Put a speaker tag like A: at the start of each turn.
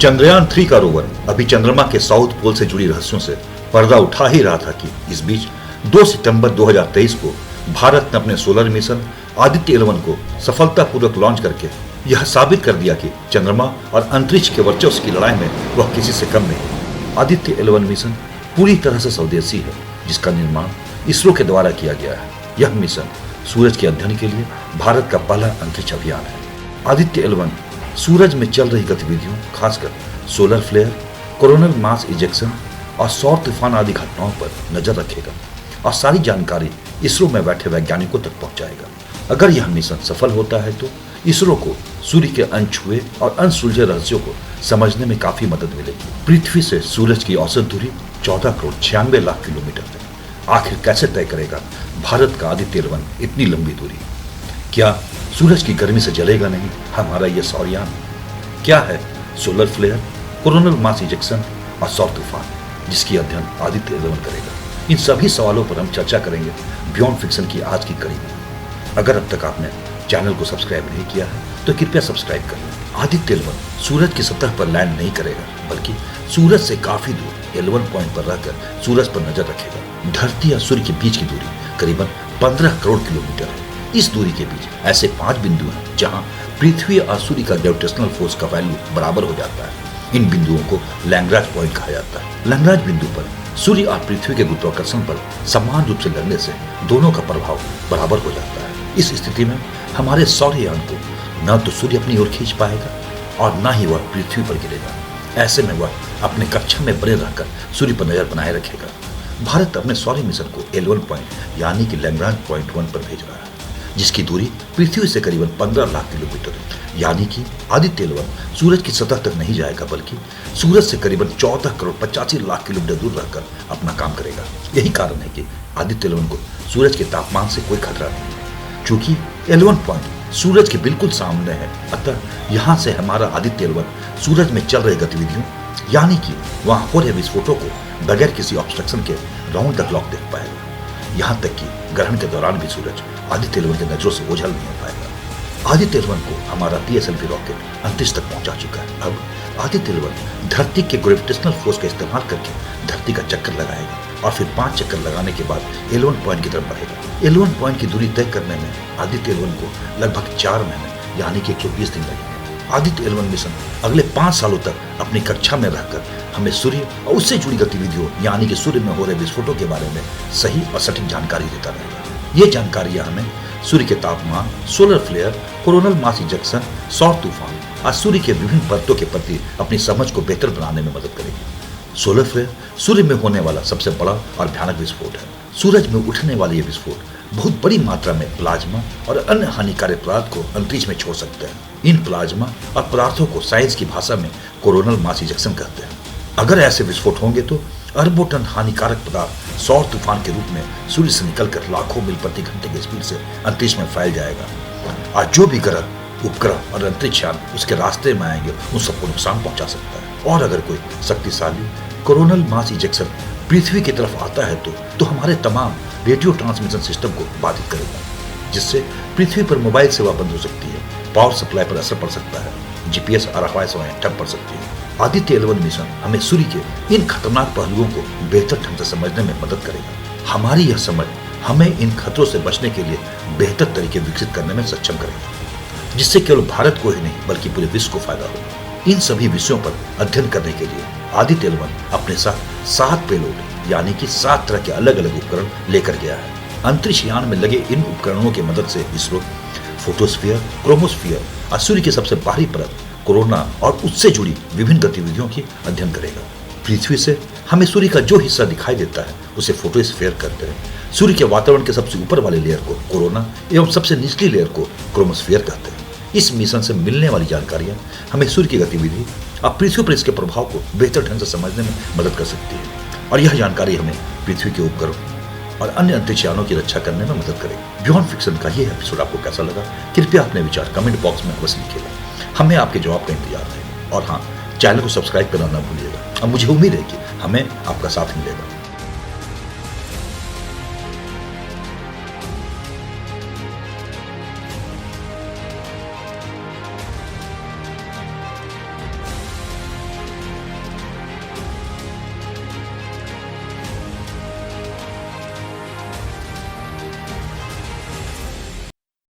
A: चंद्रयान 3 का रोवर अभी चंद्रमा के साउथ पोल से जुड़ी रहस्यों से पर्दा उठा ही रहा था कि इस बीच 2 सितंबर 2023 को भारत ने अपने सोलर मिशन आदित्य 11 को सफलतापूर्वक लॉन्च करके यह साबित कर दिया कि चंद्रमा और अंतरिक्ष के वर्चस्व की लड़ाई में वह किसी से कम नहीं। आदित्य 11 मिशन पूरी तरह से स्वदेशी है, जिसका निर्माण इसरो के द्वारा किया गया है। यह मिशन सूरज के अध्ययन के लिए भारत का पहला अंतरिक्ष अभियान है। आदित्य 11 सूरज में चल रही गतिविधियों, खासकर solar flare, coronal mass ejection और सौर तूफान आदि घटनाओं पर नजर रखेगा और सारी जानकारी इसरो में बैठे वैज्ञानिकों तक पहुंचाएगा। अगर यह मिशन सफल होता है तो इसरो को सूर्य के अनछुए और अनसुलझे रहस्यों को समझने में काफी मदद मिलेगी। पृथ्वी से सूरज की औसत दूरी 14 करोड़ 96 लाख किलोमीटर है। आखिर कैसे तय करेगा भारत का आदित्य 11 इतनी लंबी दूरी? क्या सूरज की गर्मी से जलेगा नहीं हमारा यह सौरयान? क्या है solar flare, coronal mass ejection और सौर तूफान, जिसकी अध्ययन आदित्य 11 करेगा? इन सभी सवालों पर हम चर्चा करेंगे बियॉन्ड फिक्शन की आज की कड़ी में। अगर अब तक आपने चैनल को सब्सक्राइब नहीं किया है तो कृपया सब्सक्राइब कर लें। आदित्य 11 सूरज की सतह पर लैंड नहीं करेगा, बल्कि सूरज से काफी दूर 11 पॉइंट पर रहकर सूरज पर नजर रखेगा। धरती और सूर्य के बीच की दूरी करीबन 15 करोड़ किलोमीटर है। इस दूरी के बीच ऐसे 5 बिंदु हैं जहां पृथ्वी और सूर्य का ग्रेविटेशनल फोर्स का वैल्यू बराबर हो जाता है। इन बिंदुओं को लैग्रांज पॉइंट कहा जाता है। लैग्रांज बिंदु पर सूर्य और पृथ्वी के गुरुत्वाकर्षण पर समान रूप से लगने से दोनों का प्रभाव बराबर हो जाता है। इस स्थिति में हमारे सौरयान को न तो सूर्य अपनी ओर खींच पाएगा और न ही वह पृथ्वी पर गिरेगा। ऐसे में वह अपने कक्षा में बने रहकर सूर्य पर नजर बनाए रखेगा। भारत अपने सौर मिशन को L1 पॉइंट यानी कि लैग्रांज पॉइंट 1 पर भेज रहा है, जिसकी दूरी पृथ्वी से करीबन 15 लाख किलोमीटर है। यानी कि आदित्य 11 सूरज की सतह तक नहीं जाएगा, बल्कि सूरज से करीबन 14 करोड़ 85 लाख किलोमीटर दूर रहकर अपना काम करेगा। यही कारण है कि आदित्य 11 को सूरज के तापमान से कोई खतरा नहीं है। चूंकि L1 पॉइंट सूरज के बिल्कुल सामने है, अतः यहाँ से हमारा आदित्य 11 सूरज में चल रही गतिविधियों यानी कि वहाँ हो रहे विस्फोटों को बगैर किसी ऑब्स्ट्रक्शन के राउंड द क्लॉक देख पाएगा। यहाँ तक कि ग्रहण के दौरान भी सूरज आदित्य 11 की नजरों से ओझल नहीं हो पाएगा। आदित्य 11 को हमारा PSLV रॉकेट अंतरिक्ष तक पहुंचा चुका है। अब आदित्य 11 धरती के ग्रेविटेशनल फोर्स का इस्तेमाल करके धरती का चक्कर लगाएगा और फिर 5 चक्कर लगाने के बाद L1 पॉइंट की तरफ बढ़ेगा। L1 पॉइंट की दूरी तय करने में आदित्य 11 को लगभग 4 महीने यानी कि 120 दिन लगेंगे। आदित्य 11 मिशन अगले 5 सालों तक अपनी कक्षा में रहकर हमें सूर्य और उससे जुड़ी गतिविधियों यानी कि सूर्य में हो रहे विस्फोटों के बारे में सही और सटीक जानकारी देता रहेगा। ये जानकारियां हमें सूर्य के तापमान, solar flare, coronal mass ejection, सौर तूफान और सूर्य के विभिन्न परतों के प्रति अपनी समझ को बेहतर बनाने में मदद करेगी। सोलर फ्लेयर सूर्य में होने वाला सबसे बड़ा और भयानक विस्फोट है। सूरज में उठने वाले ये विस्फोट बहुत बड़ी मात्रा में प्लाज्मा और अन्य हानिकारक पदार्थ को अंतरिक्ष में छोड़ सकते हैं। इन प्लाज्मा और पदार्थों को साइंस की भाषा में कोरोनल मास इजेक्शन कहते हैं। अगर ऐसे विस्फोट होंगे तो अरबों टन हानिकारक पदार्थ सौर तूफान के रूप में सूर्य से निकलकर लाखों मील प्रति घंटे की स्पीड से अंतरिक्ष में फैल जाएगा और जो भी ग्रह, उपग्रह और अंतरिक्ष यान उसके रास्ते में आएंगे उन सबको नुकसान पहुंचा सकता है। और अगर कोई शक्तिशाली कोरोनल मास इजेक्शन पृथ्वी की तरफ आता है तो हमारे तमाम रेडियो ट्रांसमिशन सिस्टम को बाधित करेगा, जिससे पृथ्वी पर मोबाइल सेवा बंद हो सकती है, पावर सप्लाई पर असर पड़ सकता है, GPS और हवाई सेवाएं ठप पड़ सकती है। आदित्य 11 मिशन हमें सूर्य के इन खतरनाक पहलुओं को बेहतर ढंग से समझने में मदद करेगा। हमारी यह समझ हमें इन खतरों से बचने के लिए बेहतर तरीके विकसित करने में सक्षम करेगा, जिससे केवल भारत को ही नहीं बल्कि पूरे विश्व को फायदा होगा। इन सभी विषयों पर अध्ययन करने के लिए आदित्य 11 अपने साथ 7 पेलोड यानी कि 7 तरह के अलग अलग उपकरण लेकर गया है। अंतरिक्ष यान में लगे इन उपकरणों की मदद से इसरो फोटोस्फीयर, क्रोमोस्फीयर और सूर्य की सबसे बाहरी परत कोरोना और उससे जुड़ी विभिन्न गतिविधियों की अध्ययन करेगा। पृथ्वी से हमें सूर्य का जो हिस्सा दिखाई देता है उसे फोटोस्फीयर कहते हैं। सूर्य के वातावरण के सबसे ऊपर वाले लेयर को कोरोना एवं सबसे निचली लेयर को क्रोमोस्फीयर कहते हैं। इस मिशन से मिलने वाली जानकारियां हमें सूर्य की गतिविधि और पृथ्वी पर इसके प्रभाव को बेहतर ढंग से समझने में मदद कर सकती है और यह जानकारी हमें पृथ्वी के उपग्रह और अन्य अंतरिक्ष यानों की रक्षा करने में मदद करेगी। बियॉन्ड फिक्शन का यह एपिसोड आपको कैसा लगा? कृपया अपने विचार कमेंट बॉक्स में अवश्य लिखिएगा। हमें आपके जवाब का इंतजार है और हाँ, चैनल को सब्सक्राइब करना ना भूलिएगा। अब मुझे उम्मीद है कि हमें आपका साथ मिलेगा।